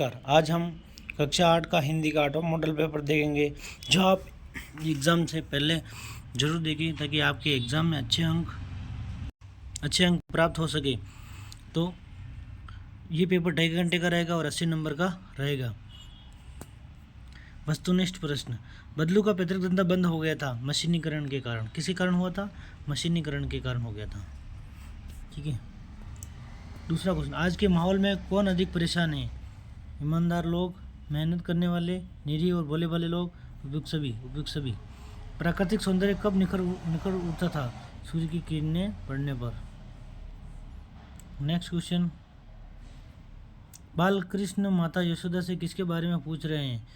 नमस्कार। आज हम कक्षा 8 का हिंदी का ऑटो मॉडल पेपर देखेंगे, जो आप एग्ज़ाम से पहले ज़रूर देखें ताकि आपके एग्ज़ाम में अच्छे अंक प्राप्त हो सके। तो ये पेपर 2.5 घंटे का रहेगा और 80 नंबर का रहेगा। वस्तुनिष्ठ प्रश्न। बदलू का पैतृक धंधा बंद हो गया था मशीनीकरण के कारण। किसी कारण हुआ था? मशीनीकरण के कारण हो गया था। ठीक है। दूसरा क्वेश्चन, आज के माहौल में कौन अधिक परेशान है? ईमानदार लोग, मेहनत करने वाले, निरीह और भोले भाले लोग, उपयुक्त सभी। प्राकृतिक सौंदर्य कब निखर उठता था? सूर्य की किरणें पड़ने पर। नेक्स्ट क्वेश्चन, बालकृष्ण माता यशोदा से किसके बारे में पूछ रहे हैं?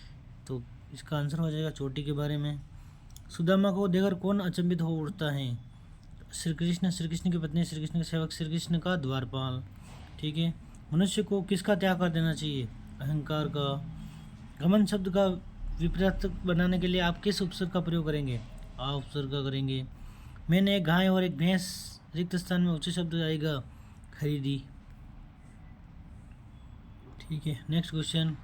तो इसका आंसर हो जाएगा चोटी के बारे में। सुदामा को देखकर कौन अचंभित हो उठता है? श्री कृष्ण की पत्नी, श्री कृष्ण के सेवक, श्री कृष्ण का द्वारपाल। ठीक है। मनुष्य को किसका त्याग कर देना चाहिए? अहंकार का। घमंड शब्द का विपरीत बनाने के लिए आप किस उपसर्ग का प्रयोग करेंगे? आ उपसर्ग का करेंगे। मैंने एक गाय और एक भैंस, रिक्त स्थान में उच्च शब्द आएगा खरीदी। ठीक है। नेक्स्ट क्वेश्चन,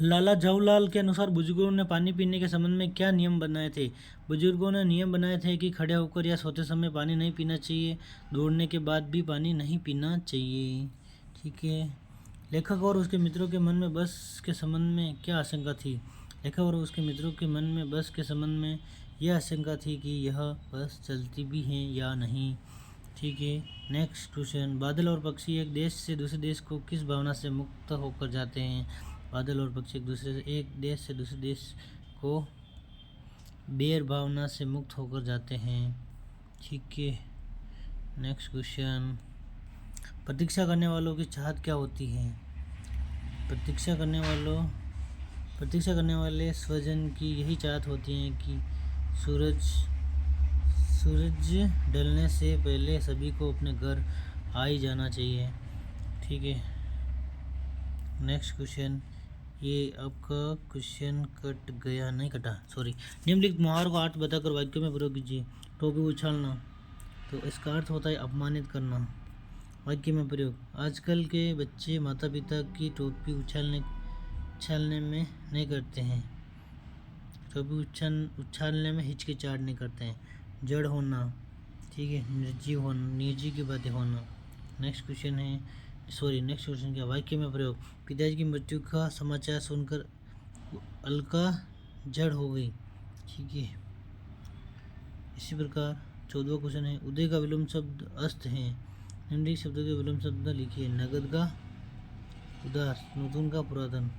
लाला जवाहरलाल के अनुसार बुजुर्गों ने पानी पीने के संबंध में क्या नियम बनाए थे? बुजुर्गों ने नियम बनाए थे कि खड़े होकर या सोते समय पानी नहीं पीना चाहिए, दौड़ने के बाद भी पानी नहीं पीना चाहिए। ठीक है। लेखक और उसके मित्रों के मन में बस के संबंध में क्या आशंका थी? लेखक और उसके मित्रों के मन में बस के संबंध में यह आशंका थी कि यह बस चलती भी है या नहीं। ठीक है। नेक्स्ट क्वेश्चन, बादल और पक्षी एक देश से दूसरे देश को किस भावना से मुक्त होकर जाते हैं? बादल और पक्षी एक देश से दूसरे देश को बेर भावना से मुक्त होकर जाते हैं। ठीक है। नेक्स्ट क्वेश्चन, प्रतीक्षा करने वालों की चाहत क्या होती है? प्रतीक्षा करने वाले स्वजन की यही चाहत होती है कि सूरज ढलने से पहले सभी को अपने घर आ ही जाना चाहिए। ठीक है। नेक्स्ट क्वेश्चन, ये आपका क्वेश्चन कट गया, नहीं कटा, सॉरी। निम्नलिखित मुहावरों का अर्थ बताकर वाक्य में प्रयोग कीजिए। टोपी उछालना, तो इसका अर्थ होता है अपमानित करना। वाक्य में प्रयोग, आजकल के बच्चे माता पिता की टोपी उछालने में नहीं करते हैं। टोपी उछालने में हिचकिचाहट नहीं करते हैं। जड़ होना, ठीक है, निर्जीव की बातें होना। नेक्स्ट क्वेश्चन क्या, वाक्य में प्रयोग, पिताजी की मृत्यु का समाचार सुनकर अलका जड़ हो गई। ठीक है। इसी प्रकार 14वां क्वेश्चन है, उदय का विलोम शब्द अस्त है। निम्नलिखित शब्दों के विलोम शब्द लिखिए। नगद का उदार, नूतन का पुरातन,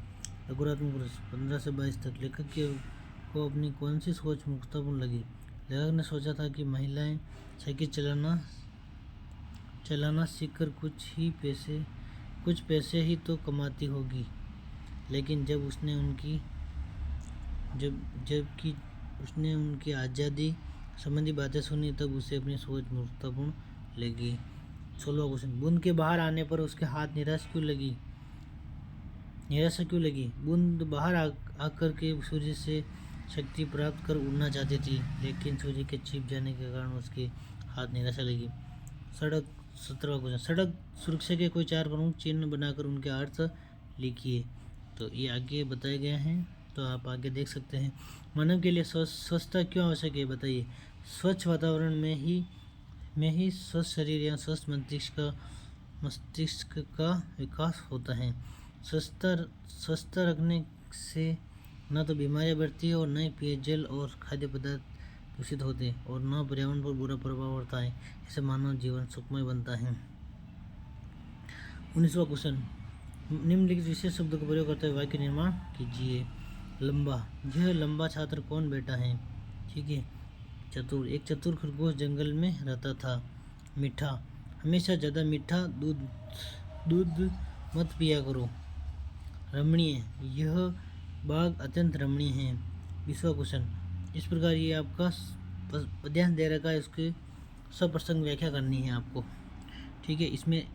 नकारात्मक पुरुष। 15 से 22 तक लेखक को अपनी कौन सी सोच मुक्तापूर्ण लगी? लेखक ने सोचा था कि महिलाएं साइकिल चलाना सीखकर कुछ पैसे ही तो कमाती होगी, लेकिन जब उसने उनकी आज़ादी संबंधी बातें सुनी तब उसे अपनी सोच मूर्खतापूर्ण लगी। 16वां क्वेश्चन, बूंद के बाहर आने पर उसके हाथ निराशा क्यों लगी? बूंद बाहर आकर के सूर्य से शक्ति प्राप्त कर उड़ना चाहती थी, लेकिन सूर्य के छिप जाने के कारण उसके हाथ निराशा लगी। 17वां क्वेश्चन, सड़क सुरक्षा के कोई 4 प्रमुख चिन्ह बनाकर उनके अर्थ लिखिए। तो ये आगे बताए गए हैं, तो आप आगे देख सकते हैं। मानव के लिए स्वच्छता क्यों आवश्यक है, बताइए। स्वच्छ वातावरण में ही स्वस्थ शरीर या स्वस्थ मस्तिष्क का विकास होता है। स्वच्छता रखने से न तो बीमारियां बढ़ती है और न ही पेयजल और खाद्य पदार्थ दूषित होते और न पर्यावरण पर बुरा प्रभाव पड़ता है। इससे मानव जीवन सुखमय बनता है। 19वां क्वेश्चन, निम्नलिखित विशेष शब्दों का प्रयोग करते हुए वाक्य निर्माण कीजिए। लंबा, यह लंबा छात्र कौन बेटा है? ठीक है। चतुर, एक चतुर खरगोश जंगल में रहता था। मीठा, हमेशा ज़्यादा मीठा दूध मत पिया करो। रमणीय, यह बाग अत्यंत रमणीय है। 20वां क्वेश्चन, इस प्रकार ये आपका पद्यांश दे रखा है, उसके सप्रसंग व्याख्या करनी है आपको। ठीक है। इसमें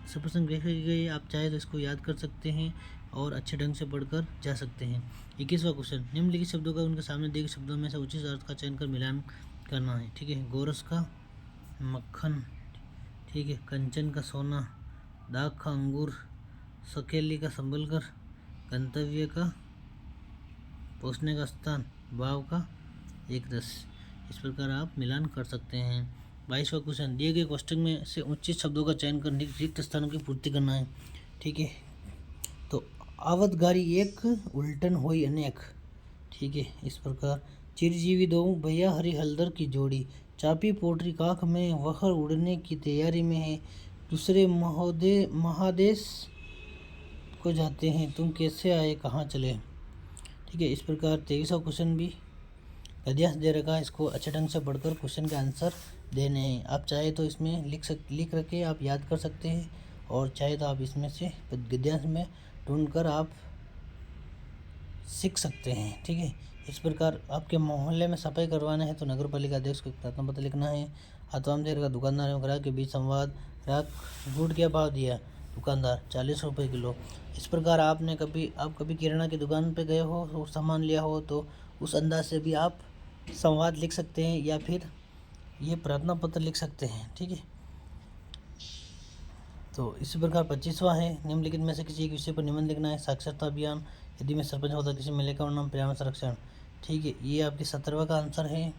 सप्रसंग व्याख्या की गई है, आप चाहे तो इसको याद कर सकते हैं और अच्छे ढंग से पढ़कर जा सकते हैं। 21वां क्वेश्चन, निम्नलिखित शब्दों का उनके सामने दिए गए शब्दों में से उचित अर्थ का चयन कर मिलान करना है। ठीक है। गोरस का मक्खन, ठीक है, कंचन का सोना, दाग का अंगूर, सकेली का संबलकर, गंतव्य का पहुँचने का स्थान, भाव का एक रस। इस प्रकार आप मिलान कर सकते हैं। 22वां क्वेश्चन, दिए गए कोष्टक में से उचित शब्दों का चयन कर रिक्त स्थानों की पूर्ति करना है। ठीक है, तो आवतगारी एक, उल्टन हुई अनेक। ठीक है, इस प्रकार चिरजीवी दो भैया हरि हल्दर की जोड़ी, चापी पोट्री काख में वह उड़ने की तैयारी में है, दूसरे महादेश को जाते हैं, तुम कैसे आए कहाँ चले। ठीक है, इस प्रकार 23वां क्वेश्चन भी गद्यांश दे रखा है, इसको अच्छे ढंग से पढ़कर क्वेश्चन के आंसर देने हैं। आप चाहे तो इसमें लिख रखे आप याद कर सकते हैं, और चाहे तो आप इसमें से गद्यांश में ढूंढकर आप सीख सकते हैं। ठीक है, इस प्रकार आपके मोहल्ले में सफाई करवाना है तो नगर पालिका अध्यक्ष को प्रार्थना पत्र लिखना है। आत्वाम देर का दुकानदार एवं ग्राहक के बीच संवाद, ग्राहक गुड़ क्या भाव दिया, दुकानदार 40 रुपये किलो। इस प्रकार आप कभी किराना की दुकान पे गए हो और सामान लिया हो तो उस अंदाज से भी आप संवाद लिख सकते हैं या फिर ये प्रार्थना पत्र लिख सकते हैं। ठीक है, तो इसी प्रकार 25वां है, निम्नलिखित में से किसी एक विषय पर निबंध लिखना है। साक्षरता अभियान, यदि मैं सरपंच होता किसी मेले का नाम पर्यावरण संरक्षण। ठीक है, ये आपके 17वां का आंसर है,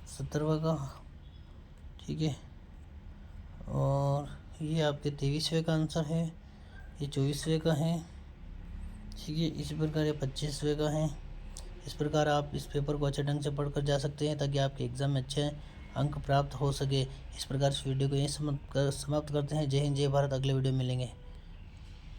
17वां का। ठीक है, और ये आपके 23वें का आंसर है, ये 24वें का है। ठीक है, इसी प्रकार ये 25वें का है। इस प्रकार आप इस पेपर को अच्छे ढंग से पढ़कर जा सकते हैं ताकि आपके एग्ज़ाम में अच्छे अंक प्राप्त हो सके। इस प्रकार इस वीडियो को यहीं समाप्त करते हैं। जय हिंद, जय भारत। अगले वीडियो में मिलेंगे।